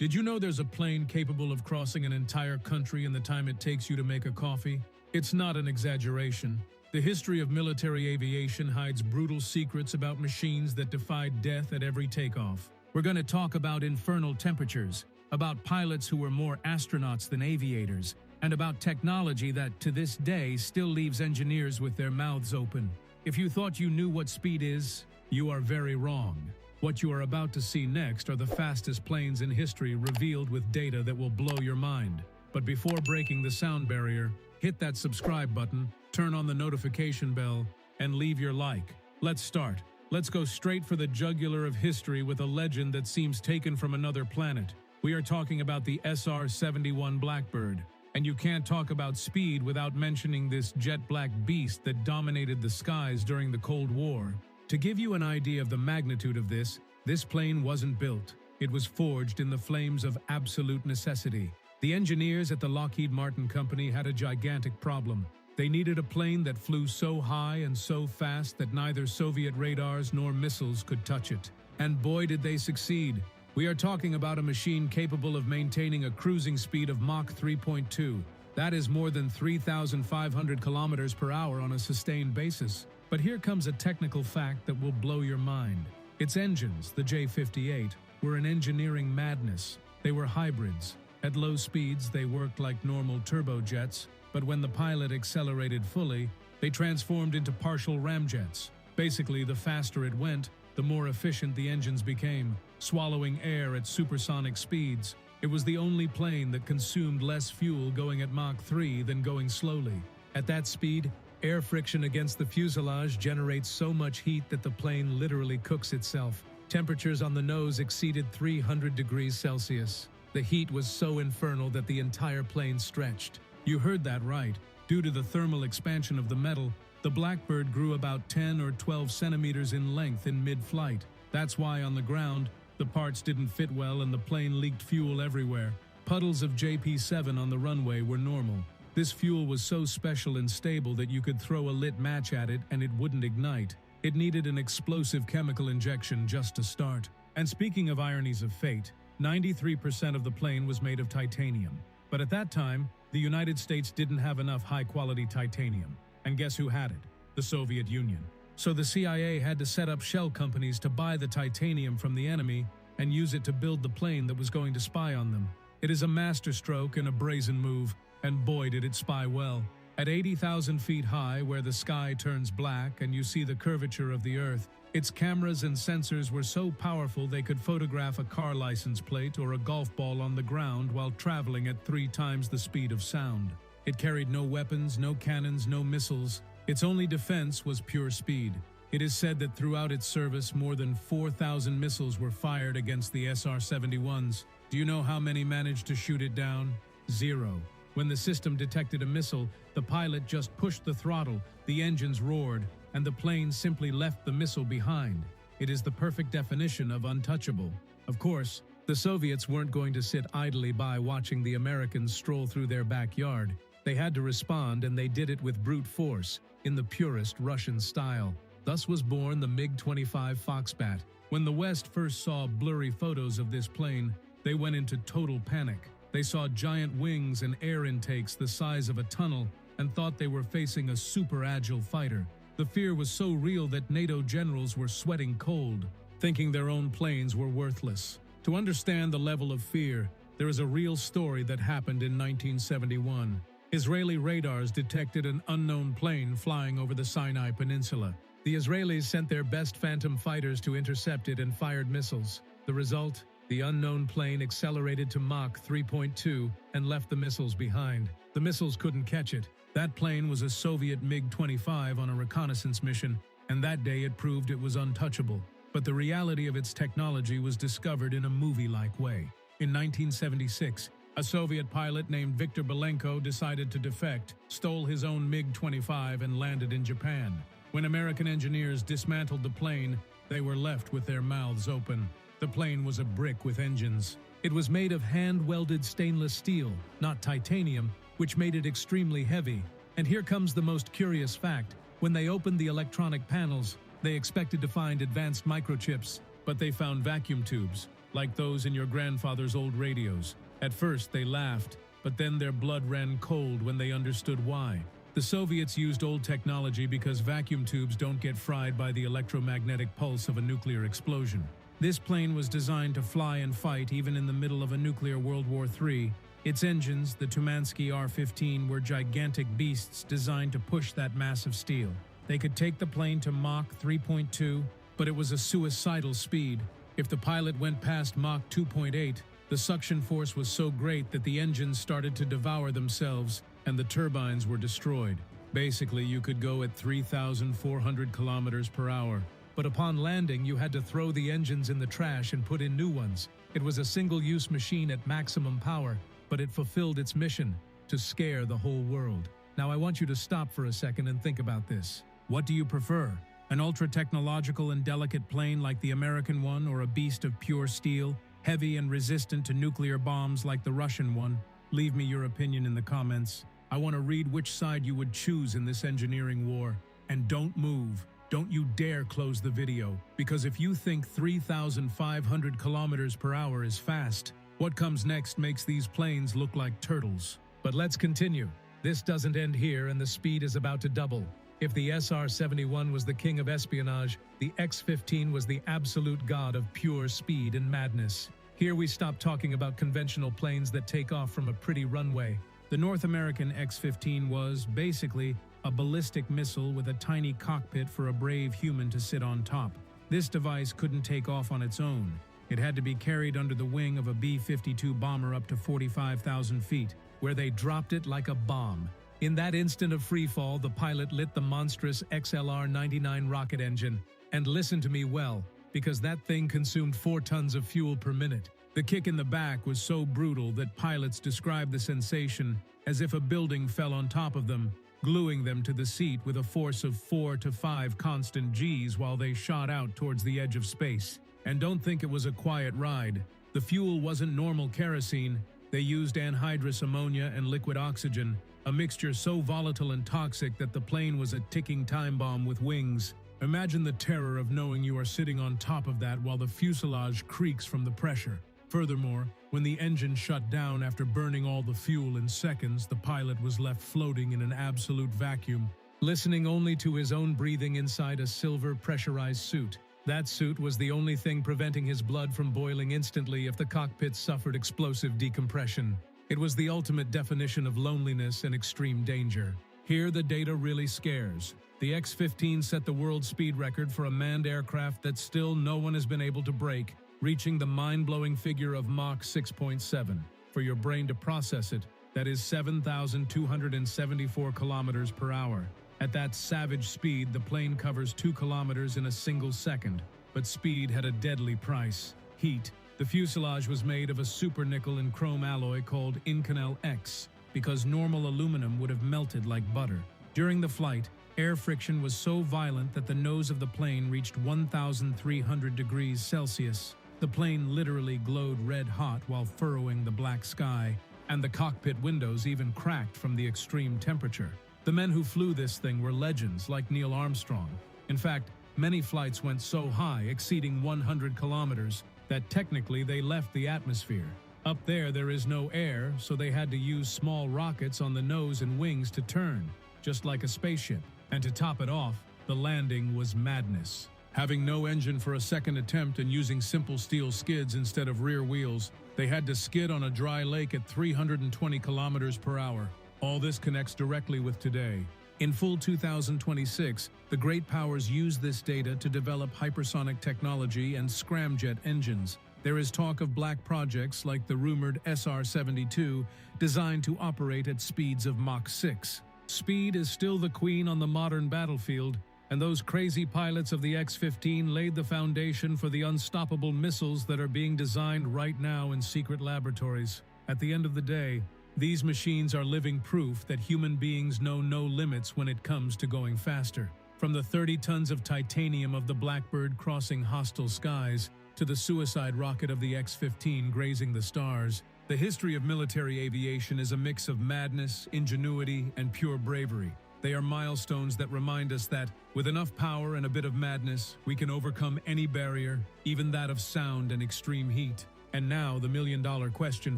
Did you know there's a plane capable of crossing an entire country in the time it takes you to make a coffee? It's not an exaggeration. The history of military aviation hides brutal secrets about machines that defied death at every takeoff. We're going to talk about infernal temperatures, about pilots who were more astronauts than aviators, and about technology that, to this day, still leaves engineers with their mouths open. If you thought you knew what speed is, you are very wrong. What you are about to see next are the fastest planes in history revealed with data that will blow your mind. But before breaking the sound barrier, hit that subscribe button, turn on the notification bell, and leave your like. Let's start. Let's go straight for the jugular of history with a legend that seems taken from another planet. We are talking about the SR-71 Blackbird. And you can't talk about speed without mentioning this jet-black beast that dominated the skies during the Cold War. To give you an idea of the magnitude of this plane wasn't built. It was forged in the flames of absolute necessity. The engineers at the Lockheed Martin Company had a gigantic problem. They needed a plane that flew so high and so fast that neither Soviet radars nor missiles could touch it. And boy, did they succeed. We are talking about a machine capable of maintaining a cruising speed of Mach 3.2. That is more than 3,500 kilometers per hour on a sustained basis. But here comes a technical fact that will blow your mind. Its engines, the J-58, were an engineering madness. They were hybrids. At low speeds, they worked like normal turbojets, but when the pilot accelerated fully, they transformed into partial ramjets. Basically, the faster it went, the more efficient the engines became, swallowing air at supersonic speeds. It was the only plane that consumed less fuel going at Mach 3 than going slowly. At that speed, air friction against the fuselage generates so much heat that the plane literally cooks itself. Temperatures on the nose exceeded 300 degrees Celsius. The heat was so infernal that the entire plane stretched. You heard that right. Due to the thermal expansion of the metal, the Blackbird grew about 10 or 12 centimeters in length in mid-flight. That's why on the ground, the parts didn't fit well and the plane leaked fuel everywhere. Puddles of JP-7 on the runway were normal. This fuel was so special and stable that you could throw a lit match at it and it wouldn't ignite. It needed an explosive chemical injection just to start. And speaking of ironies of fate, 93% of the plane was made of titanium. But at that time, the United States didn't have enough high-quality titanium. And guess who had it? The Soviet Union. So the CIA had to set up shell companies to buy the titanium from the enemy and use it to build the plane that was going to spy on them. It is a masterstroke and a brazen move, and boy did it spy well. At 80,000 feet high, where the sky turns black and you see the curvature of the Earth, its cameras and sensors were so powerful they could photograph a car license plate or a golf ball on the ground while traveling at 3 times the speed of sound. It carried no weapons, no cannons, no missiles. Its only defense was pure speed. It is said that throughout its service, more than 4,000 missiles were fired against the SR-71s. Do you know how many managed to shoot it down? 0. When the system detected a missile, the pilot just pushed the throttle, the engines roared, and the plane simply left the missile behind. It is the perfect definition of untouchable. Of course, the Soviets weren't going to sit idly by watching the Americans stroll through their backyard. They had to respond, and they did it with brute force, in the purest Russian style. Thus was born the MiG-25 Foxbat. When the West first saw blurry photos of this plane, they went into total panic. They saw giant wings and air intakes the size of a tunnel and thought they were facing a super-agile fighter. The fear was so real that NATO generals were sweating cold, thinking their own planes were worthless. To understand the level of fear, there is a real story that happened in 1971. Israeli radars detected an unknown plane flying over the Sinai Peninsula. The Israelis sent their best Phantom fighters to intercept it and fired missiles. The result? The unknown plane accelerated to Mach 3.2 and left the missiles behind. The missiles couldn't catch it. That plane was a Soviet MiG-25 on a reconnaissance mission, and that day it proved it was untouchable. But the reality of its technology was discovered in a movie-like way. In 1976, a Soviet pilot named Viktor Belenko decided to defect, stole his own MiG-25 and landed in Japan. When American engineers dismantled the plane, they were left with their mouths open. The plane was a brick with engines. It was made of hand-welded stainless steel, not titanium, which made it extremely heavy. And here comes the most curious fact. When they opened the electronic panels, they expected to find advanced microchips, but they found vacuum tubes. like those in your grandfather's old radios. At first, they laughed, but then their blood ran cold when they understood why. The Soviets used old technology because vacuum tubes don't get fried by the electromagnetic pulse of a nuclear explosion. This plane was designed to fly and fight even in the middle of a nuclear World War III. Its engines, the Tumansky R-15, were gigantic beasts designed to push that massive steel. They could take the plane to Mach 3.2, but it was a suicidal speed. If the pilot went past Mach 2.8, the suction force was so great that the engines started to devour themselves and the turbines were destroyed. Basically, you could go at 3,400 kilometers per hour. But upon landing, you had to throw the engines in the trash and put in new ones. It was a single-use machine at maximum power, but it fulfilled its mission to scare the whole world. Now I want you to stop for a second and think about this. What do you prefer? An ultra-technological and delicate plane like the American one, or a beast of pure steel, heavy and resistant to nuclear bombs like the Russian one? Leave me your opinion in the comments. I want to read which side you would choose in this engineering war. And don't move. Don't you dare close the video, because if you think 3,500 kilometers per hour is fast, what comes next makes these planes look like turtles. But let's continue. This doesn't end here, and the speed is about to double. If the SR-71 was the king of espionage, the X-15 was the absolute god of pure speed and madness. Here we stop talking about conventional planes that take off from a pretty runway. The North American X-15 was, basically, a ballistic missile with a tiny cockpit for a brave human to sit on top. This device couldn't take off on its own. It had to be carried under the wing of a B-52 bomber up to 45,000 feet, where they dropped it like a bomb. In that instant of freefall, the pilot lit the monstrous XLR-99 rocket engine. And listen to me well, because that thing consumed 4 tons of fuel per minute. The kick in the back was so brutal that pilots described the sensation as if a building fell on top of them, gluing them to the seat with a force of 4 to 5 constant Gs while they shot out towards the edge of space. And don't think it was a quiet ride. The fuel wasn't normal kerosene. They used anhydrous ammonia and liquid oxygen, a mixture so volatile and toxic that the plane was a ticking time bomb with wings. Imagine the terror of knowing you are sitting on top of that while the fuselage creaks from the pressure. Furthermore, when the engine shut down after burning all the fuel in seconds, the pilot was left floating in an absolute vacuum, listening only to his own breathing inside a silver pressurized suit. That suit was the only thing preventing his blood from boiling instantly if the cockpit suffered explosive decompression. It was the ultimate definition of loneliness and extreme danger. Here the data really scares. The X-15 set the world speed record for a manned aircraft that still no one has been able to break, reaching the mind-blowing figure of Mach 6.7. For your brain to process it, that is 7,274 kilometers per hour. At that savage speed, the plane covers 2 kilometers in a single second. But speed had a deadly price: heat. The fuselage was made of a super nickel and chrome alloy called Inconel X, because normal aluminum would have melted like butter. During the flight, air friction was so violent that the nose of the plane reached 1,300 degrees Celsius. The plane literally glowed red hot while furrowing the black sky, and the cockpit windows even cracked from the extreme temperature. The men who flew this thing were legends like Neil Armstrong. In fact, many flights went so high, exceeding 100 kilometers, that technically they left the atmosphere. Up there is no air, so they had to use small rockets on the nose and wings to turn, just like a spaceship. And to top it off, the landing was madness. Having no engine for a second attempt and using simple steel skids instead of rear wheels, they had to skid on a dry lake at 320 kilometers per hour. All this connects directly with today. In full 2026, the great powers use this data to develop hypersonic technology and scramjet engines. There is talk of black projects like the rumored SR-72, designed to operate at speeds of Mach 6. Speed is still the queen on the modern battlefield, and those crazy pilots of the X-15 laid the foundation for the unstoppable missiles that are being designed right now in secret laboratories. At the end of the day, these machines are living proof that human beings know no limits when it comes to going faster. From the 30 tons of titanium of the Blackbird crossing hostile skies to the suicide rocket of the X-15 grazing the stars, the history of military aviation is a mix of madness, ingenuity, and pure bravery. They are milestones that remind us that, with enough power and a bit of madness, we can overcome any barrier, even that of sound and extreme heat. And now, the million-dollar question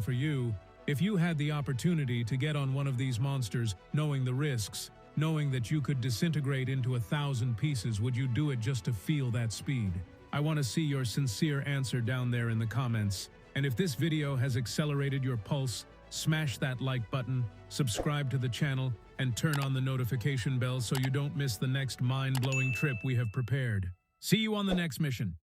for you. If you had the opportunity to get on one of these monsters, knowing the risks, knowing that you could disintegrate into 1,000 pieces, would you do it just to feel that speed? I want to see your sincere answer down there in the comments. And if this video has accelerated your pulse, smash that like button, subscribe to the channel, and turn on the notification bell so you don't miss the next mind-blowing trip we have prepared. See you on the next mission.